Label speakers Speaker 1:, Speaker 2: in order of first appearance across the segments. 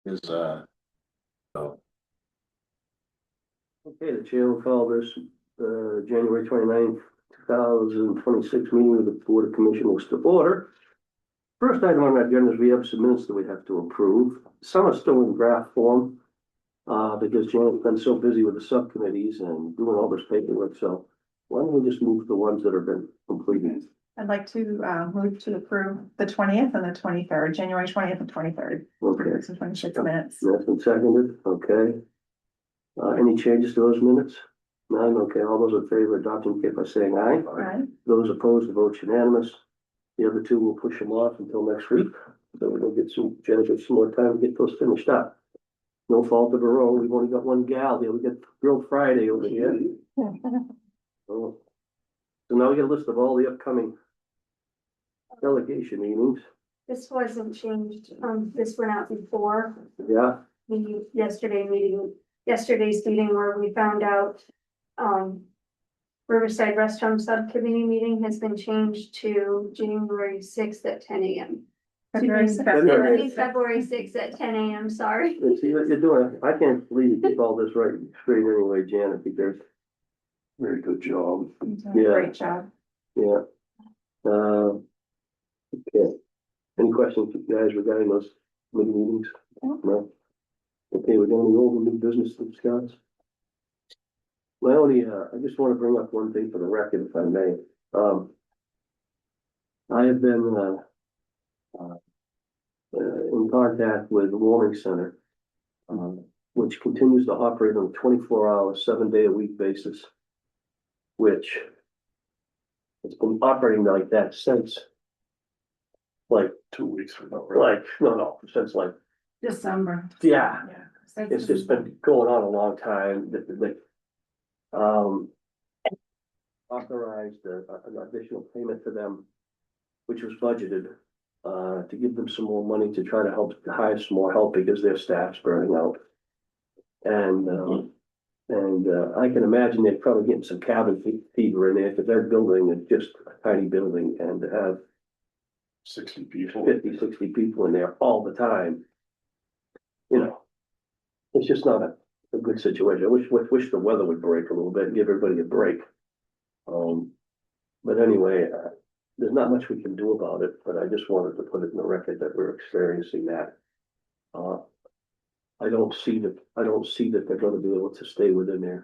Speaker 1: is, oh,
Speaker 2: Okay, the chair will call this, January 29th, 2026 meeting of the Board of Commissioners to order. First item on our agenda is we have some minutes that we have to approve. Some are still in draft form, because Janet's been so busy with the subcommittees and doing all this paperwork, so why don't we just move the ones that have been completed?
Speaker 3: I'd like to move to approve the 20th and the 23rd, January 20th and 23rd.
Speaker 2: Okay,
Speaker 3: Some 26 minutes.
Speaker 2: that's been seconded, okay. Any changes to those minutes? None, okay, all those in favor of adopting, indicate by saying aye.
Speaker 3: Right.
Speaker 2: Those opposed, the vote's unanimous. The other two will push them off until next week, so we'll get Jennifer some more time to get those finished up. No fault of her own, we've only got one gal here, we got Grilled Friday over here. So now we got a list of all the upcoming delegation meetings,
Speaker 4: This wasn't changed, this went out before
Speaker 2: yeah,
Speaker 4: the yesterday's meeting where we found out, Riverside Rest Home Subcommittee meeting has been changed to January 6th at 10 a.m.
Speaker 3: February
Speaker 4: February 6th at 10 a.m., sorry.
Speaker 2: let's see what you're doing, I can't believe you keep all this right straight anyway, Janet, because
Speaker 1: very good job.
Speaker 2: Yeah.
Speaker 3: Great job.
Speaker 2: yeah. Okay, any questions, guys, regarding those committee meetings? No? Okay, we're going to go over new business to discuss. My only, I just want to bring up one thing for the record, if I may. I have been, in contact with the Warming Center, which continues to operate on a 24-hour, 7-day-a-week basis, which it's been operating like that since, like,
Speaker 1: 2 weeks from now.
Speaker 2: no, since like,
Speaker 3: December.
Speaker 2: yeah,
Speaker 3: Yeah.
Speaker 2: it's just been going on a long time, authorized an additional payment to them, which was budgeted, to give them some more money to try to help hire some more help because their staff's burning out. And I can imagine they're probably getting some cabin fever in there, because their building is just a tiny building, and to have
Speaker 1: 60 people.
Speaker 2: 50, 60 people in there all the time, you know, it's just not a good situation. I wish the weather would break a little bit and give everybody a break. But anyway, there's not much we can do about it, but I just wanted to put it in the record that we're experiencing that. I don't see that they're gonna be able to stay within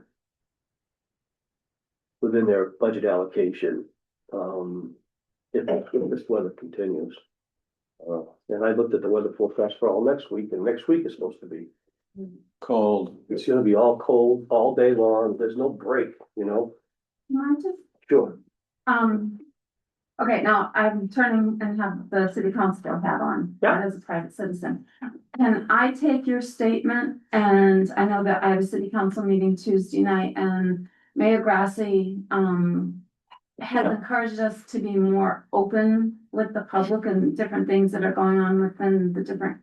Speaker 2: their budget allocation, if this weather continues. And I looked at the weather forecast for all next week, and next week is supposed to be
Speaker 1: Cold.
Speaker 2: it's gonna be all cold all day long. There's no break, you know? Sure.
Speaker 5: Okay, now I'm turning and have the city council hat on.
Speaker 2: Yeah.
Speaker 5: As a private citizen. Can I take your statement, and I know that I have a city council meeting Tuesday night, and Mayor Grassi, has encouraged us to be more open with the public and different things that are going on within the different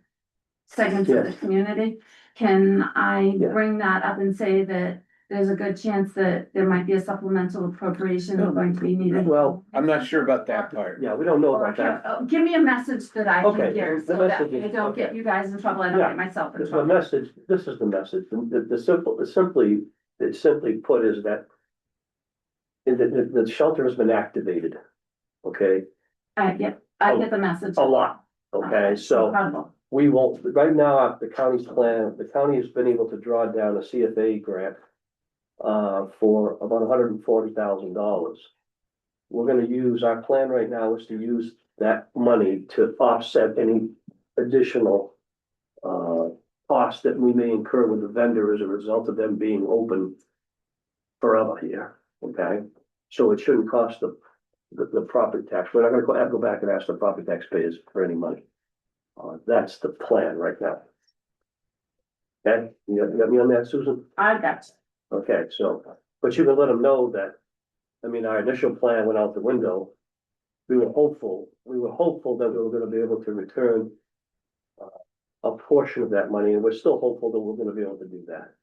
Speaker 5: segments of the community. Can I
Speaker 2: Yeah.
Speaker 5: bring that up and say that there's a good chance that there might be a supplemental appropriation going to be needed?
Speaker 2: Well,
Speaker 1: I'm not sure about that part.
Speaker 2: yeah, we don't know
Speaker 5: Or
Speaker 2: about that.
Speaker 5: give me a message that I
Speaker 2: Okay,
Speaker 5: can hear,
Speaker 2: the
Speaker 5: so that
Speaker 2: message is-
Speaker 5: I don't get
Speaker 2: okay.
Speaker 5: you guys in trouble, I don't
Speaker 2: Yeah.
Speaker 5: get myself in
Speaker 2: The
Speaker 5: trouble.
Speaker 2: message, this is the message, it's simply put is that the shelter has been activated, okay,
Speaker 5: I get the message.
Speaker 2: a lot, okay, so
Speaker 5: Incredible.
Speaker 2: we won't, right now, the county's plan, the county has been able to draw down a CFA grant for about $140,000. We're gonna use, our plan right now is to use that money to offset any additional costs that we may incur with the vendor as a result of them being open forever here, okay? So it shouldn't cost the property tax. We're not gonna go back and ask the property taxpayers for any money. That's the plan right now. Okay, you got me on that, Susan?
Speaker 5: I got you.
Speaker 2: Okay, so, but you can let them know that, I mean, our initial plan went out the window. We were hopeful that we were gonna be able to return a portion of that money, and we're still hopeful that we're gonna be able to do that.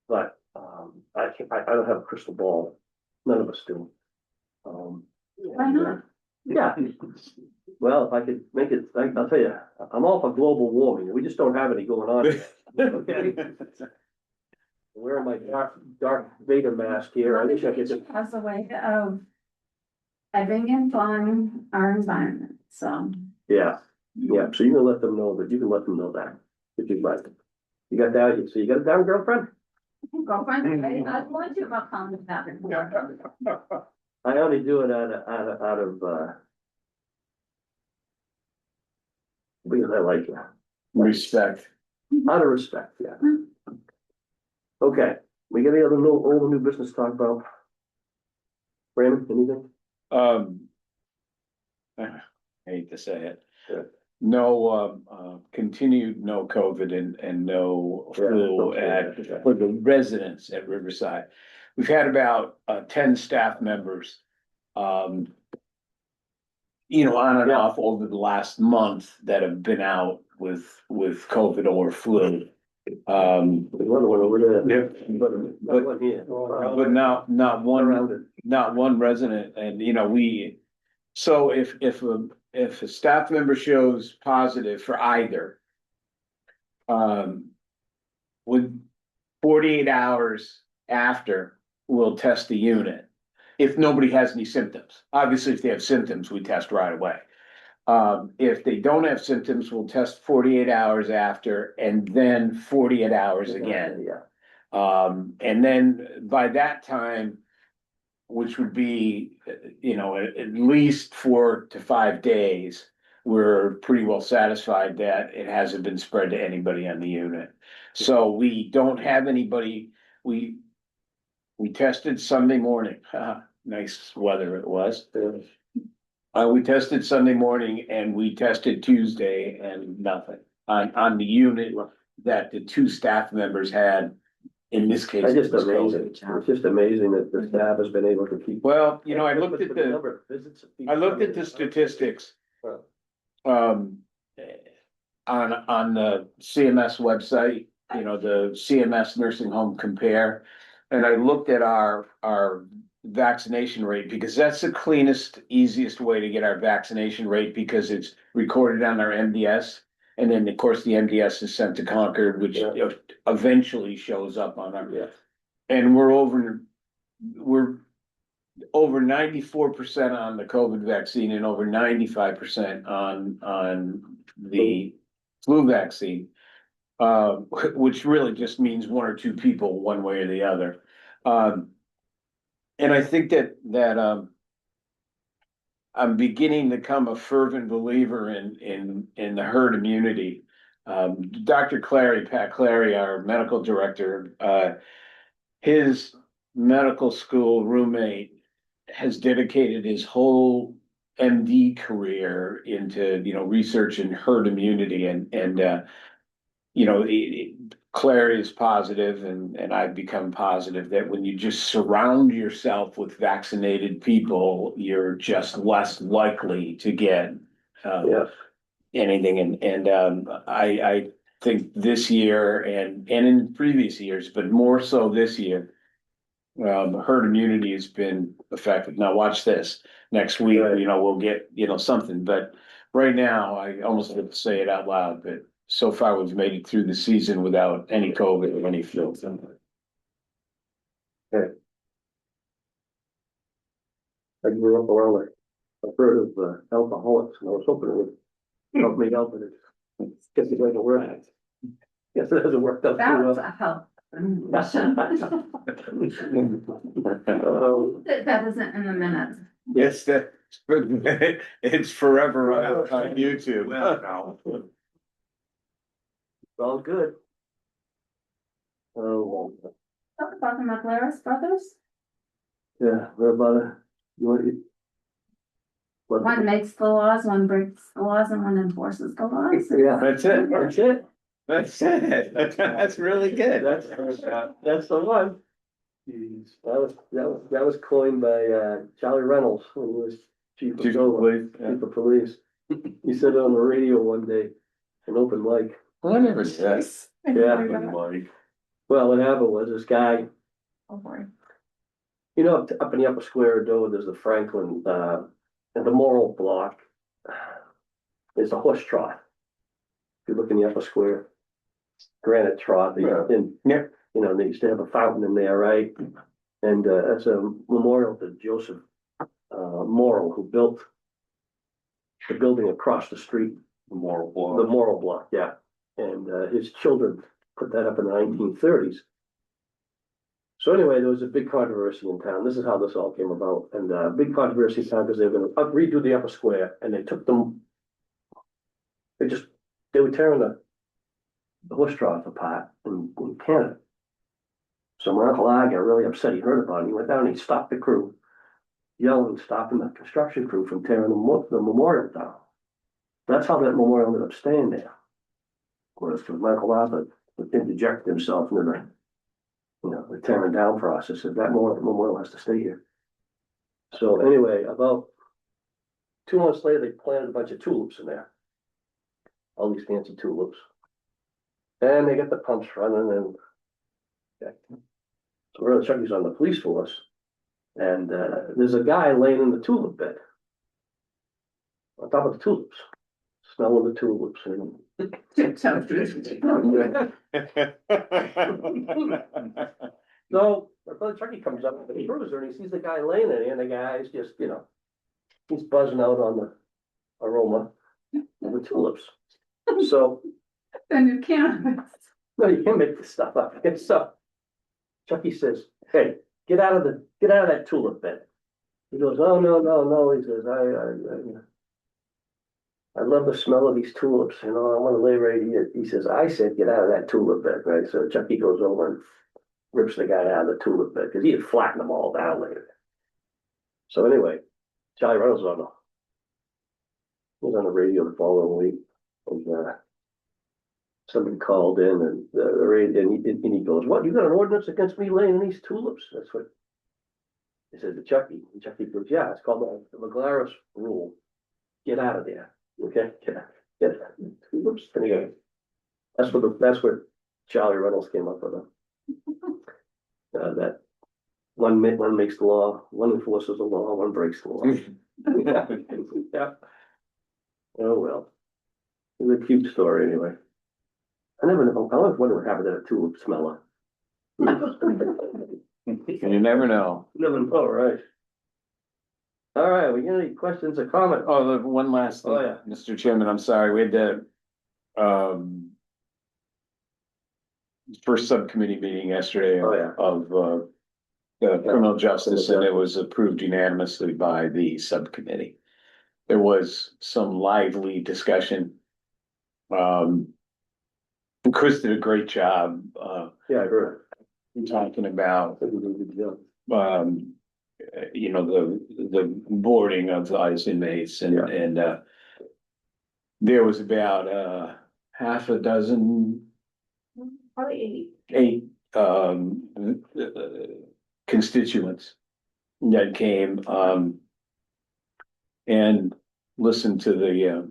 Speaker 2: But, I don't have a crystal ball. None of us do.
Speaker 5: Why not?
Speaker 2: Yeah, well, if I could make it, I'll tell you, I'm all for global warming, we just don't have any going on. here. Okay? Wearing my dark Vader mask here, I wish I could.
Speaker 5: Has a way of ebbing and flowing our environment, so.
Speaker 2: Yeah, yeah, so you can let them know that, you can let them know that, if you'd like. You got that, so you got a down girlfriend?
Speaker 5: Girlfriend, I warned you about calling that before.
Speaker 2: I only do it out of, because I like you,
Speaker 1: Respect.
Speaker 2: out of respect, yeah. Okay, we got any other little, old new business to talk about? Brandon, anything?
Speaker 1: I hate to say it.
Speaker 2: Yeah.
Speaker 1: No, continued no COVID and no flu
Speaker 2: Yeah.
Speaker 1: for the residents at Riverside. We've had about 10 staff members. On and
Speaker 2: Yeah.
Speaker 1: off over the last month that have been out with COVID or flu.
Speaker 2: Another one over there.
Speaker 1: Yeah.
Speaker 2: But one here.
Speaker 1: But not
Speaker 2: Around it.
Speaker 1: not one resident, and so if a staff member shows positive for either. With 48 hours after, we'll test the unit. If nobody has any symptoms, obviously, if they have symptoms, we test right away. If they don't have symptoms, we'll test 48 hours after and then 48 hours again.
Speaker 2: Yeah.
Speaker 1: And then by that time, which would be, at least 4 to 5 days, we're pretty well satisfied that it hasn't been spread to anybody on the unit. So we don't have anybody, we tested Sunday morning, nice weather it was. We tested Sunday morning and we tested Tuesday and nothing on the unit that the 2 staff members had. In this case,
Speaker 2: It's
Speaker 1: it
Speaker 2: just
Speaker 1: was
Speaker 2: amazing,
Speaker 1: COVID.
Speaker 2: it's just amazing that the staff has been able to keep.
Speaker 1: Well, I looked at the
Speaker 2: number of visits that people-
Speaker 1: statistics.
Speaker 2: Right.
Speaker 1: On the CMS website, the CMS Nursing Home Compare. And I looked at our vaccination rate because that's the cleanest, easiest way to get our vaccination rate because it's recorded on our MDS. And then, of course, the MDS is sent to Concord, which eventually shows up on our.
Speaker 2: Yeah.
Speaker 1: And we're over 94% on the COVID vaccine and over 95% on the flu vaccine. Which really just means 1 or 2 people, one way or the other. And I think that I'm beginning to become a fervent believer in the herd immunity. Dr. Pat Clary, our medical director, his medical school roommate has dedicated his whole MD career into, research in herd immunity and Clary is positive and I've become positive that when you just surround yourself with vaccinated people, you're just less likely to get anything. And I think this year and in previous years, but more so this year, herd immunity has been effective. Now watch this. Next week, we'll get, something, but right now, I almost have to say it out loud, but so far we've made it through the season without any COVID or any flu.
Speaker 2: Okay. I grew up around a herd of alcoholics, and I was hoping it would help me out, but it guess it doesn't work. Guess it hasn't worked out too
Speaker 5: That's
Speaker 2: well.
Speaker 5: a help. That isn't in the minutes.
Speaker 1: Yes, it's forever on YouTube.
Speaker 2: It's all good. Oh,
Speaker 5: Talk about the McLaris brothers.
Speaker 2: yeah, what about it? You want to?
Speaker 5: One makes the laws, one breaks the laws, and one enforces the laws.
Speaker 2: Yeah,
Speaker 1: That's it.
Speaker 2: that's it.
Speaker 1: That's it. That's really good.
Speaker 2: That's the one. That was coined by Charlie Reynolds when he was chief of police. He said it on the radio one day, an open mic.
Speaker 1: Well, I never said.
Speaker 2: Yeah. Well, what happened was this guy,
Speaker 3: Oh, boy.
Speaker 2: up in the upper square of Dover, there's the Franklin and the Memorial Block is a horse trough. If you look in the upper square, granite trough, and,
Speaker 1: Yeah.
Speaker 2: you know, they used to have a fountain in there, right? And, as a memorial to Joseph, Morrill, who built the building across the street,
Speaker 1: Moral
Speaker 2: the Morrill Block, yeah. And, his children put that up in the 1930s. So anyway, there was a big controversy in town. This is how this all came about. And big controversy in town because they were gonna redo the upper square and they took them. They were tearing the horse trough apart in Canada. So my uncle I got really upset. He heard about it. He went down and he stopped the crew, yelling, stopping the construction crew from tearing the memorial down. That's how that memorial ended up staying there. Was because Michael Arthur interjected himself into the, you know, the tearing down process, and that memorial has to stay here. So anyway, about 2 months later, they planted a bunch of tulips in there. All these fancy tulips. And they got the pumps running and. Yeah. So we're Chucky's on the police force. And there's a guy laying in the tulip bed. On top of the tulips. Smelling the tulips and. So my brother Chucky comes up with the cruiser and he sees the guy laying in there, and the guy's just, you know, he's buzzing out on the aroma of the tulips. So,
Speaker 5: Then you can't.
Speaker 2: no, you can't make this stuff up. So Chucky says, "Hey, get out of that tulip bed." He goes, "Oh, no." He says, I love the smell of these tulips, you know, I want to lay right here." He says, "I said, get out of that tulip bed," right? So Chucky goes over and rips the guy out of the tulip bed because he had flattened them all down later. So anyway, Charlie Reynolds was on the radio the following week, and somebody called in and the radio, and he goes, "What? You got an ordinance against me laying in these tulips?" That's what he said to Chucky. And Chucky goes, "Yeah, it's called the McGlarus rule. Get out of there, okay? Get out. Tulips." And he goes, that's where Charlie Reynolds came up with it. That one makes the law, one enforces the law, one breaks the law. Yeah. Oh well, it's a cute story anyway. I always wonder what happened to that tulip smeller.
Speaker 1: You never know.
Speaker 2: Never know, right? All right, we got any questions or comments?
Speaker 1: Oh, the one last thing,
Speaker 2: Oh, yeah.
Speaker 1: Mr. Chairman, I'm sorry, we had the first subcommittee meeting yesterday
Speaker 2: Oh, yeah.
Speaker 1: of the criminal justice, and it was approved unanimously by the subcommittee. There was some lively discussion. Chris did a great job,
Speaker 2: Yeah, I heard.
Speaker 1: talking about,
Speaker 2: I think we did a good job.
Speaker 1: you know, the boarding of the ICE inmates and there was about half a dozen,
Speaker 4: Probably
Speaker 1: 8 constituents that came and listened to the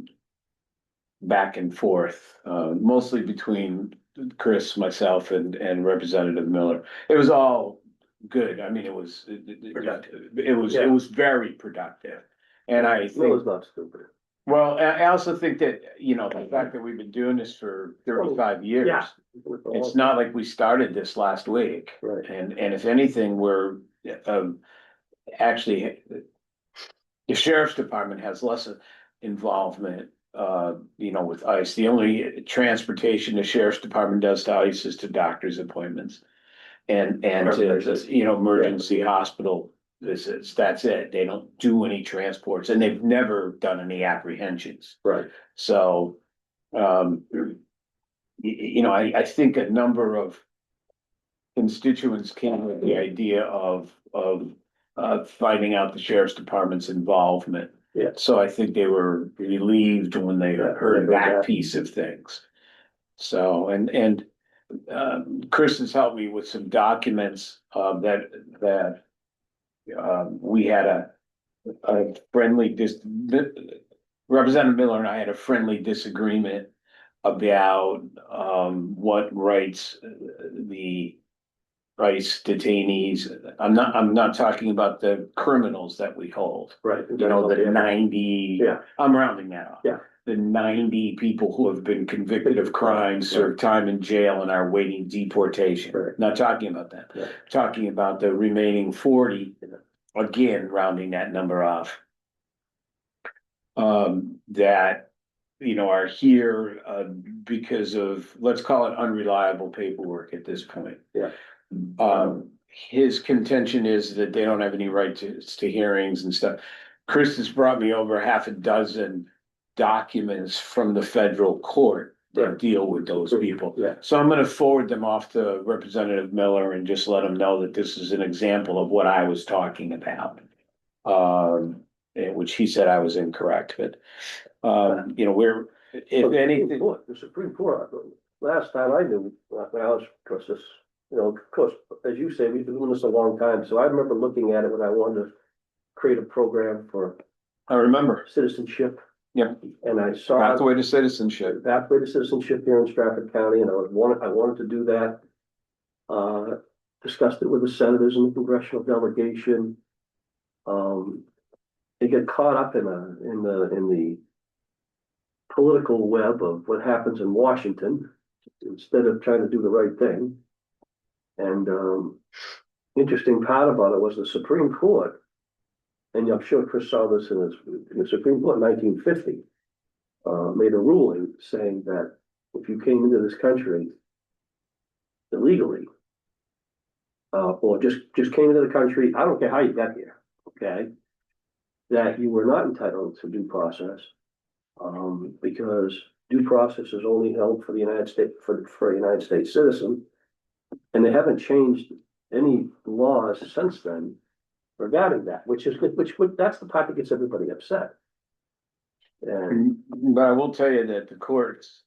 Speaker 1: back and forth, mostly between Chris, myself, and Representative Miller. It was all good. I mean, it was very productive. And I think,
Speaker 2: Miller's not stupid.
Speaker 1: well, I also think that, you know, the fact that we've been doing this for 35 years.
Speaker 2: Yeah.
Speaker 1: It's not like we started this last week.
Speaker 2: Right.
Speaker 1: And if anything, we're actually, the sheriff's department has less involvement, you know, with ICE. The only transportation the sheriff's department does to ICE is to doctor's appointments. And to, you know, emergency hospital visits. That's it. They don't do any transports, and they've never done any apprehensions.
Speaker 2: Right.
Speaker 1: So, you know, I think a number of constituents came with the idea of finding out the sheriff's department's involvement.
Speaker 2: Yeah.
Speaker 1: So I think they were relieved when they heard that piece of things. So, and Chris has helped me with some documents that we had a friendly Representative Miller and I had a friendly disagreement about what rights the ICE detainees. I'm not talking about the criminals that we hold.
Speaker 2: Right.
Speaker 1: You know, the 90.
Speaker 2: Yeah.
Speaker 1: I'm rounding that off.
Speaker 2: Yeah.
Speaker 1: The 90 people who have been convicted of crimes, served time in jail and are waiting deportation.
Speaker 2: Right.
Speaker 1: Not talking about that.
Speaker 2: Right.
Speaker 1: Talking about the remaining 40, again, rounding that number off. That, you know, are here, because of, let's call it unreliable paperwork at this point.
Speaker 2: Yeah.
Speaker 1: His contention is that they don't have any right to hearings and stuff. Chris has brought me over half a dozen documents from the federal court that
Speaker 2: Right.
Speaker 1: deal with those people.
Speaker 2: Yeah.
Speaker 1: So I'm gonna forward them off to Representative Miller and just let him know that this is an example of what I was talking about. Which he said I was incorrect, but, you know, we're, if anything.
Speaker 2: The Supreme Court, last time I knew, when I was, of course, this, you know, of course, as you say, we've been doing this a long time, so I remember looking at it when I wanted to create a program for
Speaker 1: I remember.
Speaker 2: citizenship.
Speaker 1: Yep.
Speaker 2: And I saw
Speaker 1: Pathway to citizenship.
Speaker 2: pathway to citizenship here in Strafford County, and I wanted to do that. Discussed it with the senators and the congressional delegation. They get caught up in the political web of what happens in Washington instead of trying to do the right thing. And interesting part about it was the Supreme Court, and I'm sure Chris saw this in the Supreme Court in 1950, made a ruling saying that if you came into this country illegally, or just came into the country, I don't care how you got here, okay, that you were not entitled to due process, because due process is only held for the United States, for a United States citizen, and they haven't changed any laws since then regarding that, which that's the part that gets everybody upset. And
Speaker 1: But I will tell you that the courts,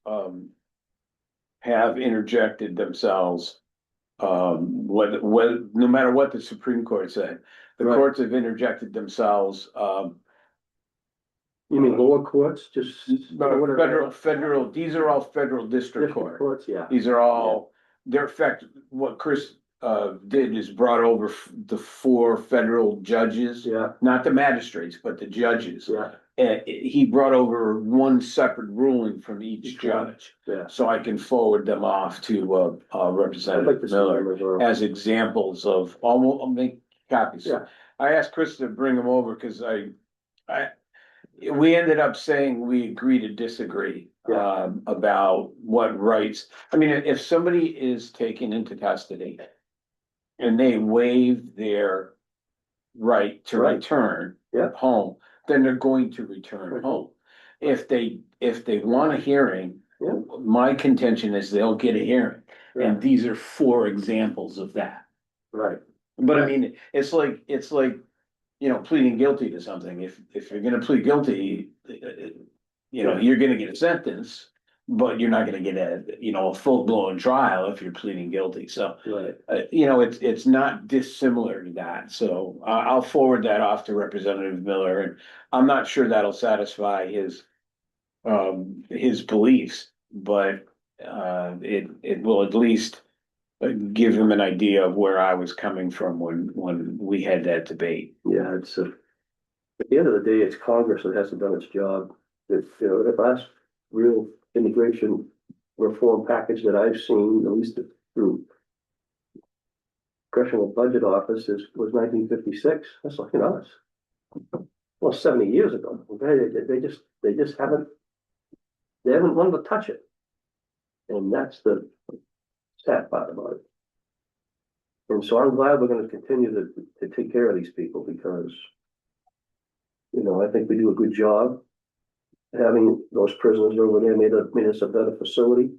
Speaker 1: have interjected themselves. No matter what the Supreme Court said, the
Speaker 2: Right.
Speaker 1: courts have interjected themselves,
Speaker 2: you mean lower courts, just
Speaker 1: federal, these are all federal district court.
Speaker 2: courts, yeah.
Speaker 1: These are all, they're effect, what Chris did is brought over the 4 federal judges.
Speaker 2: Yeah,
Speaker 1: Not the magistrates, but the judges.
Speaker 2: yeah,
Speaker 1: He brought over one separate ruling from each judge.
Speaker 2: yeah.
Speaker 1: So I can forward them off to
Speaker 2: I'd like to
Speaker 1: Representative
Speaker 2: see them
Speaker 1: Miller
Speaker 2: as well.
Speaker 1: as examples of, I'll make copies.
Speaker 2: Yeah.
Speaker 1: I asked Chris to bring them over because we ended up saying we agree to disagree.
Speaker 2: Yeah.
Speaker 1: About what rights, I mean, if somebody is taken into custody and they waive their right to
Speaker 2: Right.
Speaker 1: return
Speaker 2: Yeah.
Speaker 1: home, then they're going to return
Speaker 2: Right.
Speaker 1: home. If they want a hearing,
Speaker 2: Yeah.
Speaker 1: my contention is they'll get a hearing.
Speaker 2: Yeah.
Speaker 1: And these are 4 examples of that.
Speaker 2: Right,
Speaker 1: But I mean, it's like, you know, pleading guilty to something. If you're gonna plead guilty, you know, you're gonna get a sentence, but you're not gonna get a full-blown trial if you're pleading guilty. So,
Speaker 2: right.
Speaker 1: you know, it's not dissimilar to that. So I'll forward that off to Representative Miller, and I'm not sure that'll satisfy his beliefs, but it will at least give him an idea of where I was coming from when we had that debate.
Speaker 2: Yeah, it's at the end of the day, it's Congress that hasn't done its job. If the last real immigration reform package that I've seen, at least through Congressional Budget Office, was 1956. That's like, well, 70 years ago. Okay, they just haven't wanted to touch it, and that's the sad part about it. And so I'm glad we're going to continue to take care of these people, because, I think we do a good job. Having those prisoners over there made us a better facility.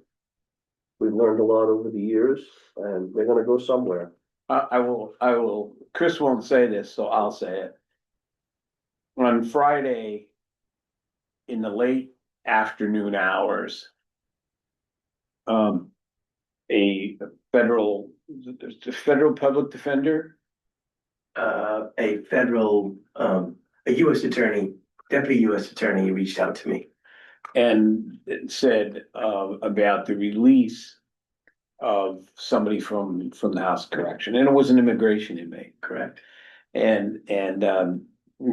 Speaker 2: We've learned a lot over the years, and they're gonna go somewhere.
Speaker 1: I will, Chris won't say this, so I'll say it. On Friday, in the late afternoon hours, a federal public defender,
Speaker 6: a U.S. attorney, deputy U.S. attorney reached out to me.
Speaker 1: and it said about the release of somebody from the House of Correction, and it was an immigration inmate.
Speaker 6: Correct.
Speaker 1: And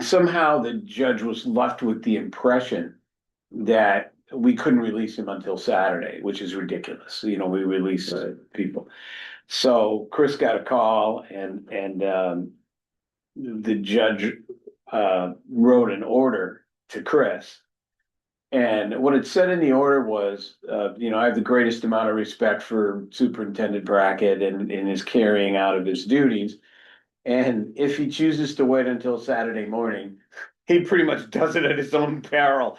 Speaker 1: somehow the judge was left with the impression that we couldn't release him until Saturday, which is ridiculous. You know, we release
Speaker 2: Right.
Speaker 1: people. So Chris got a call and the judge wrote an order to Chris. And what it said in the order was, you know, I have the greatest amount of respect for Superintendent Brackett and his carrying out of his duties. And if he chooses to wait until Saturday morning, he pretty much does it at his own peril.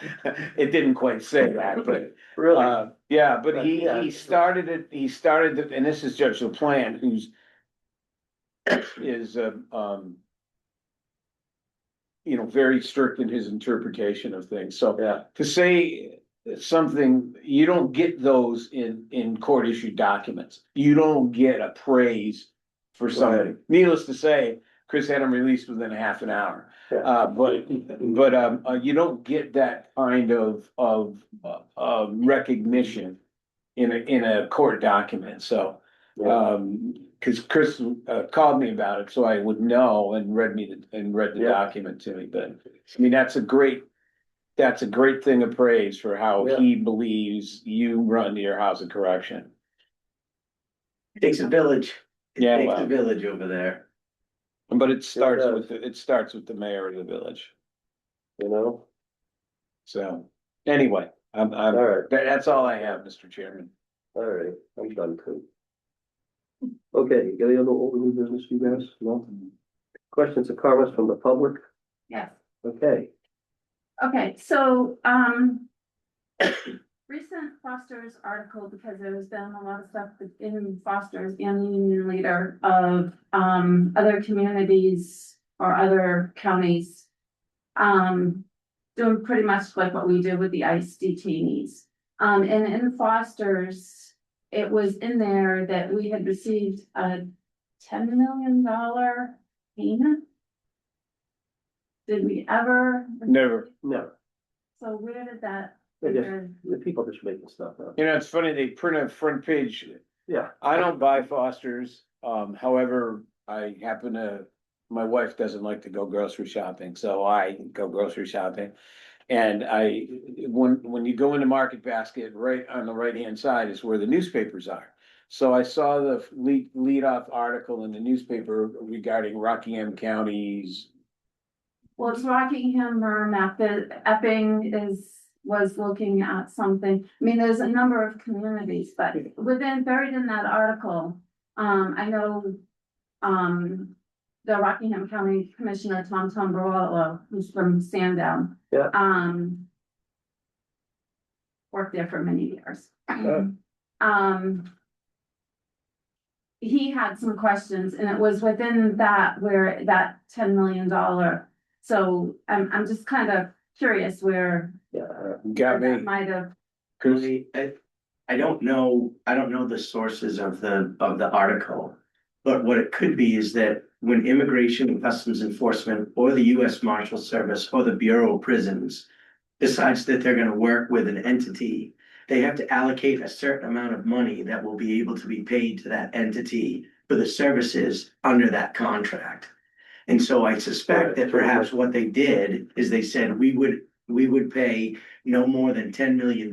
Speaker 1: It didn't quite say that, but
Speaker 2: Really?
Speaker 1: yeah, but
Speaker 2: But,
Speaker 1: he
Speaker 2: yeah.
Speaker 1: he started it. He started it, and this is Judge LaPlante, who's is you know, very strict in his interpretation of things. So
Speaker 2: Yeah,
Speaker 1: to say something, you don't get those in court issued documents. You don't get a praise for somebody.
Speaker 2: Right.
Speaker 1: Needless to say, Chris had him released within a half an hour.
Speaker 2: Yeah.
Speaker 1: But you don't get that kind of recognition in a court document. So
Speaker 2: yeah,
Speaker 1: because Chris called me about it, so I would know and read the
Speaker 2: Yeah.
Speaker 1: document to me. But I mean, that's a great thing of praise for how
Speaker 2: Yeah.
Speaker 1: he believes you run your House of Correction.
Speaker 6: It takes a village. It
Speaker 1: Yeah,
Speaker 6: takes
Speaker 1: well.
Speaker 6: a village over there.
Speaker 1: But it starts
Speaker 2: does.
Speaker 1: with it starts with the mayor of the village.
Speaker 2: you know,
Speaker 1: So anyway, I'm
Speaker 2: all right,
Speaker 1: that's all I have, Mr. Chairman.
Speaker 2: all right, I'm done too. Okay, got any other old new business, you guys? No? Questions or comments from the public?
Speaker 5: Yes.
Speaker 2: Okay,
Speaker 5: Okay, so, recent Foster's article, because there's been a lot of stuff in Foster's and the Union Leader of, other communities or other counties, doing pretty much like what we do with the ICE detainees. And in Foster's, it was in there that we had received a $10 million payment. Did we ever?
Speaker 1: Never.
Speaker 2: no,
Speaker 5: So where did that?
Speaker 2: they just,
Speaker 5: figure-
Speaker 2: the people just making stuff up.
Speaker 1: You know, it's funny, they print a front page.
Speaker 2: Yeah,
Speaker 1: I don't buy Foster's, however, my wife doesn't like to go grocery shopping, so I go grocery shopping. And when you go into Market Basket, right on the right-hand side is where the newspapers are. So I saw the lead off article in the newspaper regarding Rockingham County's.
Speaker 5: Well, it's Rockingham, Merrimack, Epping was looking at something. I mean, there's a number of communities, but buried in that article, I know, the Rockingham County Commissioner, Tom Tombarolo, who's from Sandown.
Speaker 2: Yeah.
Speaker 5: Worked there for many years.
Speaker 2: Yeah.
Speaker 5: He had some questions, and it was within that where that $10 million. So I'm just kind of curious where
Speaker 2: yeah,
Speaker 1: Got
Speaker 5: that
Speaker 1: me.
Speaker 5: might have.
Speaker 6: I don't know the sources of the article. But what it could be is that when Immigration and Customs Enforcement or the US Marshal Service or the Bureau of Prisons decides that they're gonna work with an entity, they have to allocate a certain amount of money that will be able to be paid to that entity for the services under that contract. And so I suspect that perhaps what they did is they said, we would pay no more than $10 million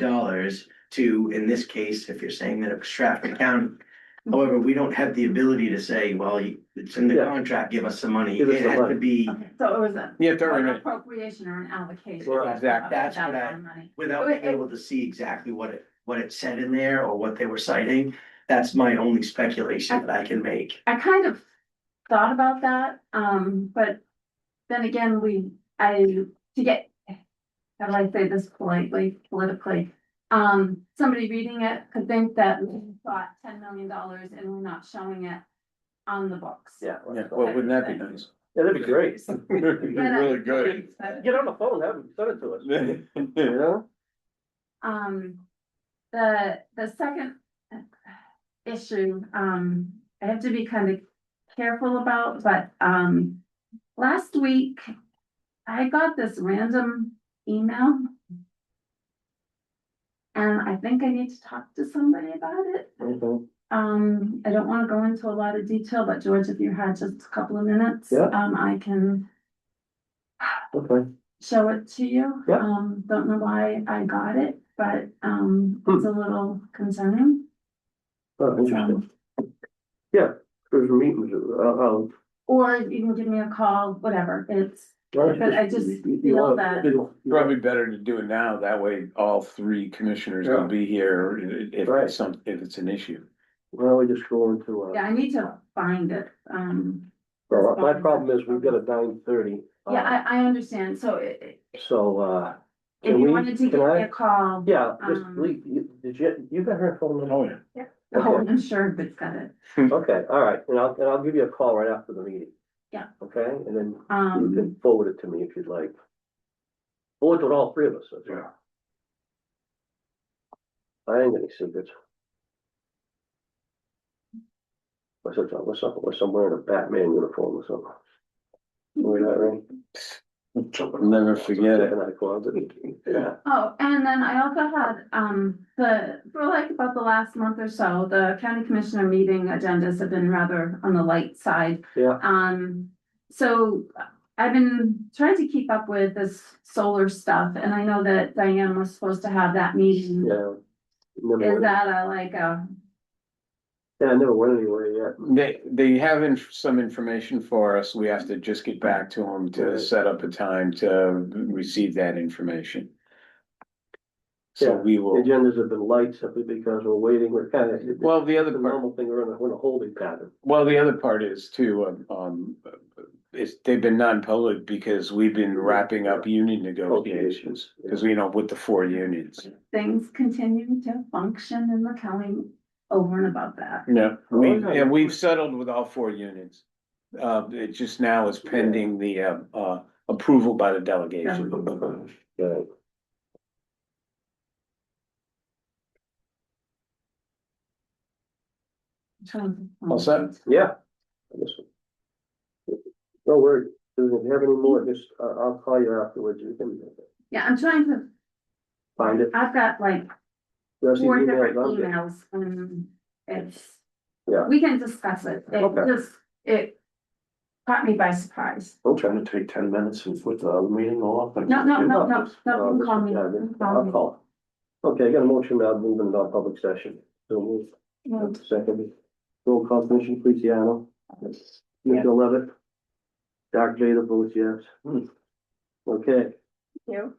Speaker 6: to, in this case, if you're saying that it was Strafford County. However, we don't have the ability to say, well, it's in the
Speaker 2: Yeah.
Speaker 6: contract, give us some money.
Speaker 2: Give us
Speaker 6: It
Speaker 2: some
Speaker 6: has to
Speaker 2: money.
Speaker 6: be
Speaker 5: Okay, so it was a.
Speaker 1: You have to earn
Speaker 5: an
Speaker 1: it.
Speaker 5: appropriation or an allocation.
Speaker 2: Right,
Speaker 1: exactly.
Speaker 6: That's
Speaker 5: That
Speaker 6: what I-
Speaker 5: amount of money.
Speaker 6: without
Speaker 5: It-
Speaker 6: being able to see exactly what it said in there or what they were citing. That's my only speculation that I can make.
Speaker 5: I kind of thought about that, but then again, how do I say this politely, politically? Somebody reading it could think that we got $10 million and we're not showing it on the books.
Speaker 2: yeah.
Speaker 1: Yeah, well, wouldn't that be nice?
Speaker 2: Yeah, that'd be great.
Speaker 1: It'd be really good.
Speaker 2: Get on the phone, have them send it to us, you know?
Speaker 5: The second issue, I have to be kind of careful about, but, last week I got this random email. And I think I need to talk to somebody about it.
Speaker 2: Mhm.
Speaker 5: I don't wanna go into a lot of detail, but George, if you had just a couple of minutes,
Speaker 2: Yeah.
Speaker 5: I can
Speaker 2: Okay,
Speaker 5: show it to you.
Speaker 2: Yeah.
Speaker 5: Don't know why I got it, but, it's a little concerning.
Speaker 2: oh, interesting. Yeah, there's meetings,
Speaker 5: Or you can give me a call, whatever, it's,
Speaker 2: well,
Speaker 5: but I just
Speaker 2: you
Speaker 5: feel
Speaker 2: want-
Speaker 5: that-
Speaker 2: you-
Speaker 1: Probably better to do it now, that way all three commissioners will
Speaker 2: Yeah.
Speaker 1: be here if
Speaker 2: Right.
Speaker 1: if it's an issue.
Speaker 2: Well, we just go into,
Speaker 5: yeah, I need to find it,
Speaker 2: well, my problem is we've got a 9:30.
Speaker 5: yeah, I understand, so
Speaker 2: So,
Speaker 5: if
Speaker 2: can
Speaker 5: you
Speaker 2: we-
Speaker 5: wanted to
Speaker 2: can
Speaker 5: give me
Speaker 2: I-
Speaker 5: a call.
Speaker 2: yeah, just
Speaker 5: Um,
Speaker 2: leave, did you got her phone number?
Speaker 1: Oh, yeah.
Speaker 5: Oh,
Speaker 2: Okay.
Speaker 5: I'm sure it's got it,
Speaker 2: Okay, all right, and I'll give you a call right after the meeting.
Speaker 5: Yeah.
Speaker 2: Okay, and then you can
Speaker 5: um,
Speaker 2: forward it to me if you'd like. Forward to all three of us, that's all.
Speaker 1: Yeah.
Speaker 2: I ain't got any secrets. Unless I'm wearing a Batman uniform or something. Are that right?
Speaker 1: I'll never forget it.
Speaker 2: Checking out of closet. Yeah,
Speaker 5: oh, and then I also had, for like about the last month or so, the county commissioner meeting agendas have been rather on the light side.
Speaker 2: yeah,
Speaker 5: So I've been trying to keep up with this solar stuff, and I know that Diane was supposed to have that meeting.
Speaker 2: yeah. Never
Speaker 5: Is
Speaker 2: went,
Speaker 5: that like a,
Speaker 2: yeah, I never went anywhere yet.
Speaker 1: They have some information for us, we have to just get back to them to
Speaker 2: Right.
Speaker 1: set up a time to receive that information. So
Speaker 2: Yeah,
Speaker 1: we
Speaker 2: The
Speaker 1: will,
Speaker 2: agendas have been light simply because we're waiting, we're kind of.
Speaker 1: well, the other
Speaker 2: The
Speaker 1: part,
Speaker 2: normal thing, we're in a holding pattern.
Speaker 1: well, the other part is too, they've been non-public because we've been wrapping up union negotiations. Cause you know, with the 4 unions.
Speaker 5: things continue to function in the county over and above that?
Speaker 1: Yeah,
Speaker 2: yeah.
Speaker 1: and we've settled with all 4 unions. It just now is pending the, approval by the delegation.
Speaker 2: Yeah.
Speaker 1: All set?
Speaker 2: Yeah. I guess so. No worries, Susan, if you have any more, just, I'll call you afterwards, you can
Speaker 5: Yeah, I'm trying to,
Speaker 2: find it.
Speaker 5: I've got like
Speaker 2: You see
Speaker 5: 4
Speaker 2: emails,
Speaker 5: different
Speaker 2: I'm getting-
Speaker 5: emails and it's,
Speaker 2: Yeah.
Speaker 5: we can discuss it.
Speaker 2: Okay.
Speaker 5: It caught me by surprise.
Speaker 2: I'm trying to take 10 minutes and put the meeting off.
Speaker 5: No, you can call me.
Speaker 2: Yeah,
Speaker 5: You can call me.
Speaker 2: I'll call. Okay, I got a motion now, moving to non-public session. So move.
Speaker 5: Yeah.
Speaker 2: Second. Roll call, Commissioner Feliciano. Mr. Levitt. Dr. Jada votes yes. Okay.
Speaker 3: You.